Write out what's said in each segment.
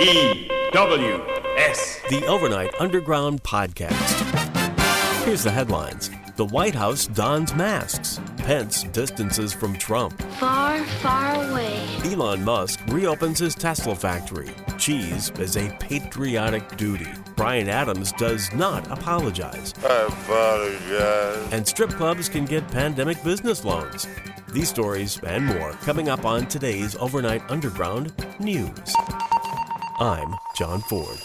The Overnight Underground Podcast. Here's the headlines. The White House dons masks. Pence distances from Trump. Far, far away. Elon Musk reopens his Tesla factory. Cheese is a patriotic duty. Bryan Adams does not apologize. I apologize. And strip clubs can get pandemic business loans. These stories and more coming up on today's Overnight Underground News. I'm John Ford.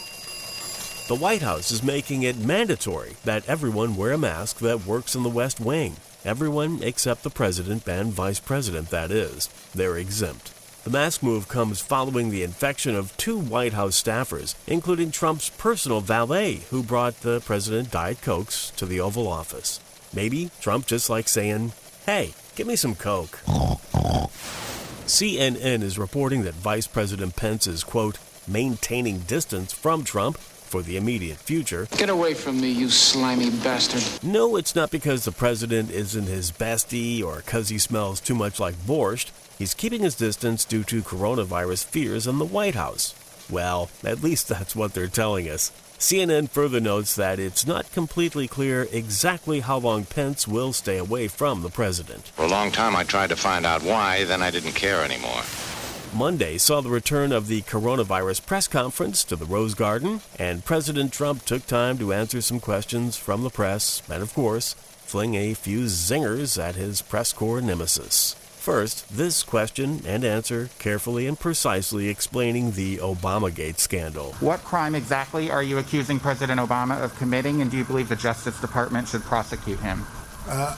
The White House is making it mandatory that everyone wear a mask that works in the West Wing. Everyone except the president and vice president, that is. They're exempt. The mask move comes following the infection of 2 White House staffers, including Trump's personal valet, who brought the president Diet Cokes to the Oval Office. Maybe Trump just likes saying, "Hey, give me some Coke." CNN is reporting that Vice President Pence is, quote, maintaining distance from Trump for the immediate future. Get away from me, you slimy bastard. No, it's not because the president isn't his bestie or because he smells too much like borscht. He's keeping his distance due to coronavirus fears in the White House. Well, at least that's what they're telling us. CNN further notes that it's not completely clear exactly how long Pence will stay away from the president. For a long time I tried to find out why, then I didn't care anymore. Monday saw the return of the coronavirus press conference to the Rose Garden, and President Trump took time to answer some questions from the press and, of course, fling a few zingers at his press corps nemesis. First, this question and answer carefully and precisely explaining the Obamagate scandal. What crime exactly are you accusing President Obama of committing, and do you believe the Justice Department should prosecute him?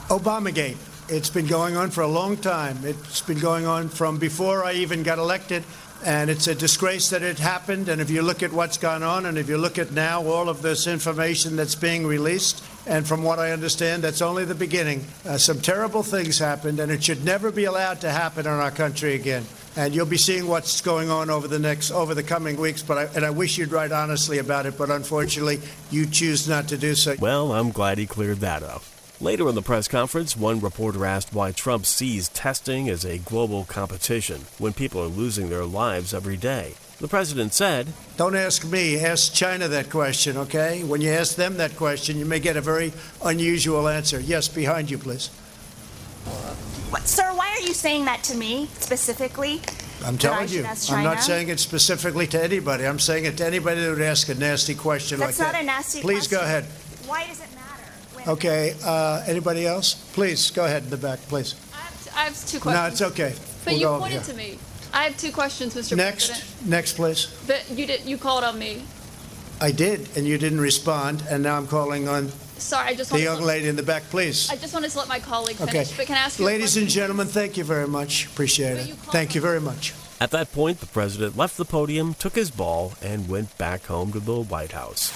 Obamagate. It's been going on for a long time. It's been going on from before I even got elected, and it's a disgrace that it happened. And if you look at what's gone on, and if you look at now all of this information that's being released, and from what I understand, that's only the beginning. Some terrible things happened, and it should never be allowed to happen in our country again. And you'll be seeing what's going on over the coming weeks. But I wish you'd write honestly about it, but unfortunately, you choose not to do so. Well, I'm glad he cleared that up. Later in the press conference, one reporter asked why Trump sees testing as a global competition when people are losing their lives every day. The president said, "Don't ask me, ask China that question, okay? When you ask them that question, you may get a very unusual answer." Yes, behind you, please. Sir, why are you saying that to me specifically? I'm telling you. I'm not saying it specifically to anybody. I'm saying it to anybody that would ask a nasty question like that. That's not a nasty question. Please go ahead. Why does it matter? Okay, anybody else? Please, go ahead in the back, please. I have 2 questions. No, it's okay. But you pointed to me. I have 2 questions, Mr. President. Next, please. But you called on me. I did, and you didn't respond, and now I'm calling on the young lady in the back, please. I just wanted to let my colleague finish, Okay. but can I ask you Ladies and gentlemen, thank you very much. Appreciate it. Thank you very much. At that point, the president left the podium, took his ball, and went back home to the White House.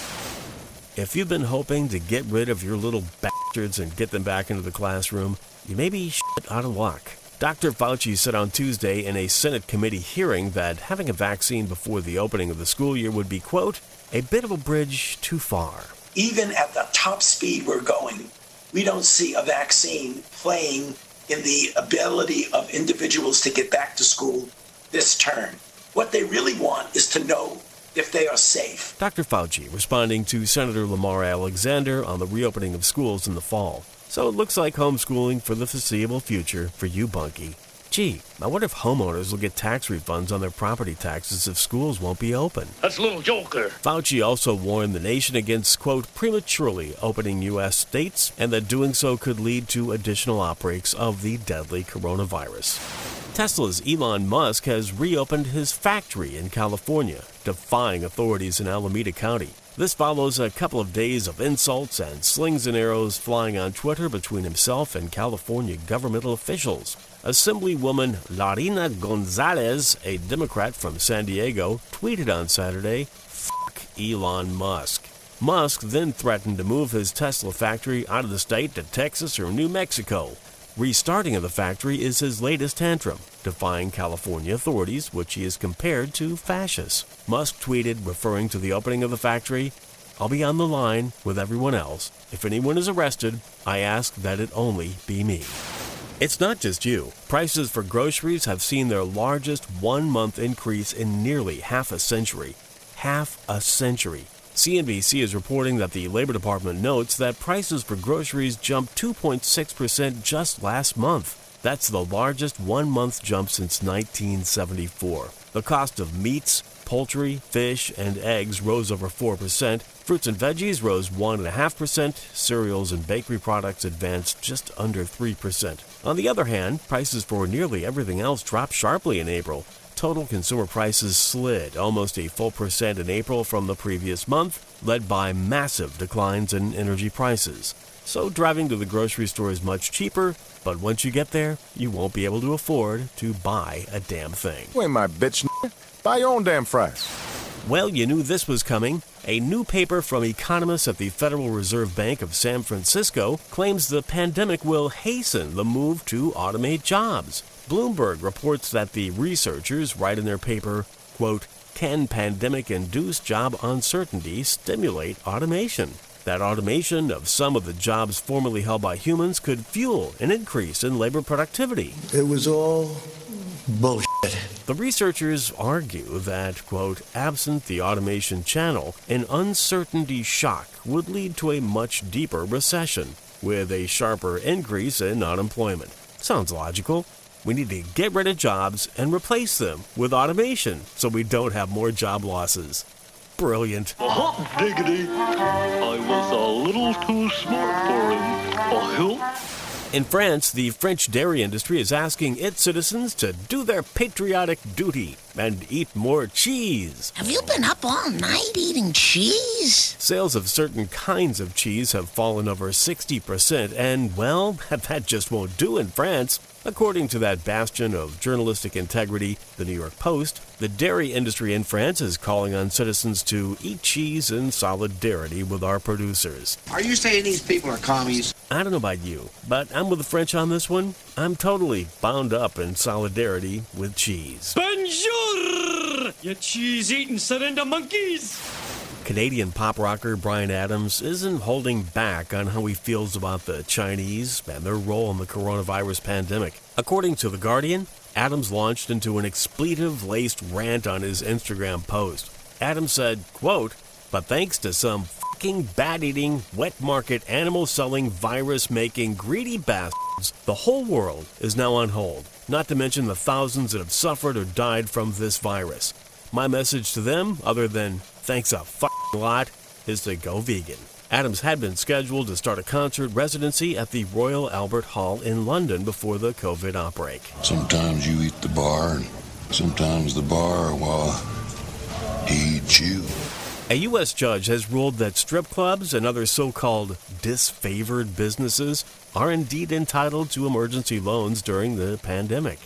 If you've been hoping to get rid of your little bastards and get them back into the classroom, you may be shit out of luck. Dr. Fauci said on Tuesday in a Senate committee hearing that having a vaccine before the opening of the school year would be, quote, a bit of a bridge too far. Even at the top speed we're going, we don't see a vaccine playing in the ability of individuals to get back to school this term. What they really want is to know if they are safe. Dr. Fauci responding to Senator Lamar Alexander on the reopening of schools in the fall. So it looks like homeschooling for the foreseeable future for you, Bunky. Gee, I wonder if homeowners will get tax refunds on their property taxes if schools won't be open. That's a little joker. Fauci also warned the nation against, quote, prematurely opening U.S. states, and that doing so could lead to additional outbreaks of the deadly coronavirus. Tesla's Elon Musk has reopened his factory in California, defying authorities in Alameda County. This follows a couple of days of insults and slings and arrows flying on Twitter between himself and California governmental officials. Assemblywoman Larina Gonzalez, a Democrat from San Diego, tweeted on Saturday, "Fuck Elon Musk." Musk then threatened to move his Tesla factory out of the state to Texas or New Mexico. Restarting of the factory is his latest tantrum, defying California authorities, which he has compared to fascists. Musk tweeted, referring to the opening of the factory, "I'll be on the line with everyone else. If anyone is arrested, I ask that it only be me." It's not just you. Prices for groceries have seen their largest one-month increase in nearly half a century. half a century. CNBC is reporting that the Labor Department notes that prices for groceries jumped 2.6% just last month. That's the largest one-month jump since 1974. The cost of meats, poultry, fish, and eggs rose over 4%. Fruits and veggies rose 1.5%. Cereals and bakery products advanced just under 3%. On the other hand, prices for nearly everything else dropped sharply in April. Total consumer prices slid almost a full percent in April from the previous month, led by massive declines in energy prices. So driving to the grocery store is much cheaper, but once you get there, you won't be able to afford to buy a damn thing. Wait, my bitch, buy your own damn fries. Well, you knew this was coming. A new paper from economists at the Federal Reserve Bank of San Francisco claims the pandemic will hasten the move to automate jobs. Bloomberg reports that the researchers write in their paper, quote, "Can pandemic-induced job uncertainty stimulate automation? That automation of some of the jobs formerly held by humans could fuel an increase in labor productivity." It was all bullshit. The researchers argue that, quote, "absent the automation channel, an uncertainty shock would lead to a much deeper recession, with a sharper increase in unemployment." Sounds logical. We need to get rid of jobs and replace them with automation so we don't have more job losses. Brilliant. Hot diggity. I was a little too smart for him. In France, the French dairy industry is asking its citizens to do their patriotic duty and eat more cheese. Have you been up all night eating cheese? Sales of certain kinds of cheese have fallen over 60%, and, well, that just won't do in France. According to that bastion of journalistic integrity, the New York Post, the dairy industry in France is calling on citizens to eat cheese in solidarity with our producers. Are you saying these people are commies? I don't know about you, but I'm with the French on this one. I'm totally bound up in solidarity with cheese. Bonjour, you cheese-eating surrender monkeys! Canadian pop rocker Bryan Adams isn't holding back on how he feels about the Chinese and their role in the coronavirus pandemic. According to The Guardian, Adams launched into an expletive-laced rant on his Instagram post. Adams said, quote, "But thanks to some fucking bat-eating, wet-market, animal-selling, virus-making, greedy bastards, the whole world is now on hold, not to mention the thousands that have suffered or died from this virus. My message to them, other than thanks a fucking lot, is to go vegan." Adams had been scheduled to start a concert residency at the Royal Albert Hall in London before the COVID outbreak. Sometimes you eat the bar, and sometimes the bar, well, he eats you. A U.S. judge has ruled that strip clubs and other so-called disfavored businesses are indeed entitled to emergency loans during the pandemic.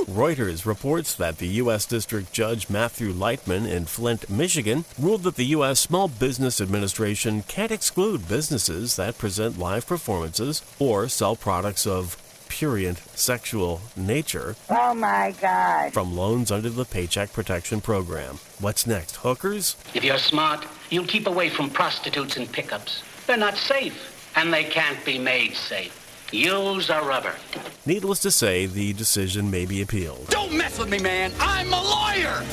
Reuters reports that the U.S. District Judge Matthew Lightman in Flint, Michigan, ruled that the U.S. Small Business Administration can't exclude businesses that present live performances or sell products of prurient sexual nature from loans under the Paycheck Protection Program. What's next, hookers? If you're smart, you'll keep away from prostitutes and pickups. They're not safe, and they can't be made safe. Use a rubber. Needless to say, the decision may be appealed. Don't mess with me, man. I'm a lawyer.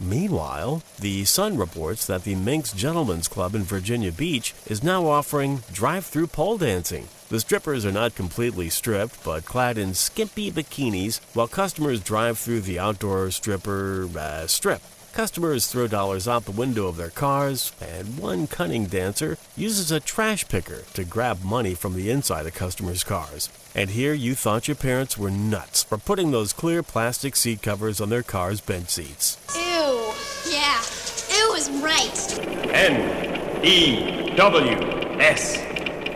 Meanwhile, The Sun reports that the Minx Gentlemen's Club in Virginia Beach is now offering drive-through pole dancing. The strippers are not completely stripped, but clad in skimpy bikinis, while customers drive through the outdoor strip. Customers throw dollars out the window of their cars, and one cunning dancer uses a trash picker to grab money from the inside of customers' cars. And here you thought your parents were nuts for putting those clear plastic seat covers on their cars' bench seats. Ew. Yeah. Ew is right. N-E-W-S.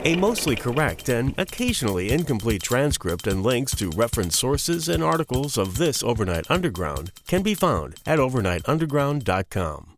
A mostly correct and occasionally incomplete transcript and links to reference sources and articles of this Overnight Underground can be found at overnightunderground.com.